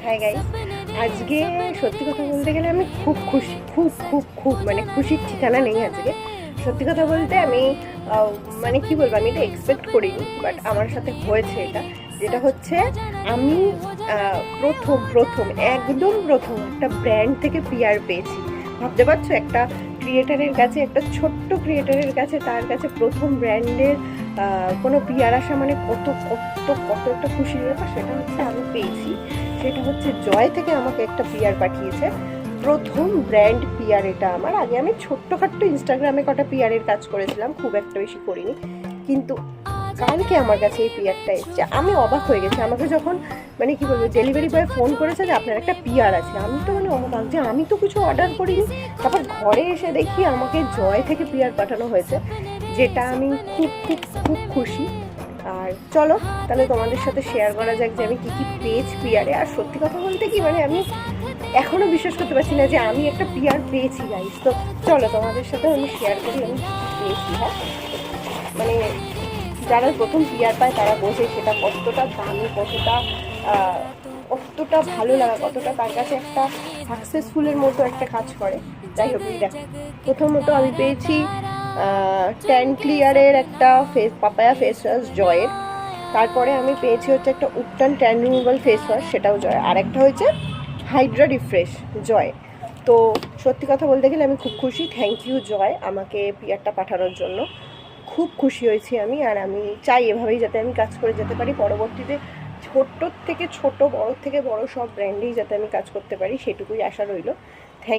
Hi guys, আজকে সত্যি কথা বলতে গেলে আমি খুব খুশি, খুব খুব খুব মানে খুশির ঠিকানা নেই আজকে। সত্যি কথা বলতে আমি মানে কি বলবো, আমি এটা এক্সপেক্ট করিনি, বাট আমার সাথে হয়েছে এটা। যেটা হচ্ছে, আমি প্রথম একদম প্রথম একটা ব্র্যান্ড থেকে পিআর পেয়েছি। ভাবতে পারছো, একটা ক্রিয়েটারের কাছে, একটা ছোট্ট ক্রিয়েটারের কাছে, তার কাছে প্রথম ব্র্যান্ডের কোনো পিআর আসা মানে কত কত কত একটা খুশির ব্যাপার। সেটা হচ্ছে আমি পেয়েছি, সেটা হচ্ছে জয় থেকে আমাকে একটা পিআর পাঠিয়েছে, প্রথম ব্র্যান্ড পিআর এটা আমার। আগে আমি ছোট্টখাট্ট ইনস্টাগ্রামে কটা পিআরের কাজ করেছিলাম, খুব একটা বেশি করিনি, কিন্তু কালকে আমার কাছে এই পিআরটা এসছে। আমি অবাক হয়ে গেছি। আমাকে যখন মানে কি বলবো, ডেলিভারি বয় ফোন করেছে যে আপনার একটা পিআর আছে, আমি তো মানে অবাক যে আমি তো কিছু অর্ডার করিনি। তারপর ঘরে এসে দেখি আমাকে জয় থেকে পিআর পাঠানো হয়েছে, যেটা আমি খুব খুব খুব খুশি। আর চলো তাহলে তোমাদের সাথে শেয়ার করা যাক যে আমি কী কী পেয়েছি পিআরে। আর সত্যি কথা বলতে কি, মানে আমি এখনও বিশ্বাস করতে পারছি না যে আমি একটা পিআর পেয়েছি গাইস। তো চলো তোমাদের সাথে আমি শেয়ার করি আমি কী কী পেয়েছি। হ্যাঁ, মানে যারা প্রথম পিআর পায় তারা বোঝে সেটা কতটা দামি, কতটা ভালো লাগা, কতটা তার কাছে একটা সাকসেসফুলের মতো একটা কাজ করে। যাই হোক, দেখো, প্রথমত আমি পেয়েছি ট্যান ক্লিয়ারের একটা পাপায়া ফেস ওয়াশ জয়ের। তারপরে আমি পেয়েছি হচ্ছে একটা উপটান ট্যান রিমুভাল ফেস ওয়াশ, সেটাও জয়। আর একটা হয়েছে হাইড্রা রিফ্রেশ জয়। তো সত্যি কথা বলতে গেলে আমি খুব খুশি। থ্যাংক ইউ জয় আমাকে পিআরটা পাঠানোর জন্য। খুব খুশি হয়েছি আমি। আর আমি চাই এভাবেই যাতে আমি কাজ করে যেতে পারি পরবর্তীতে, ছোটোর থেকে ছোটো, বড়োর থেকে বড়ো সব ব্র্যান্ডেই যাতে আমি কাজ করতে পারি, সেটুকুই আশা রইল।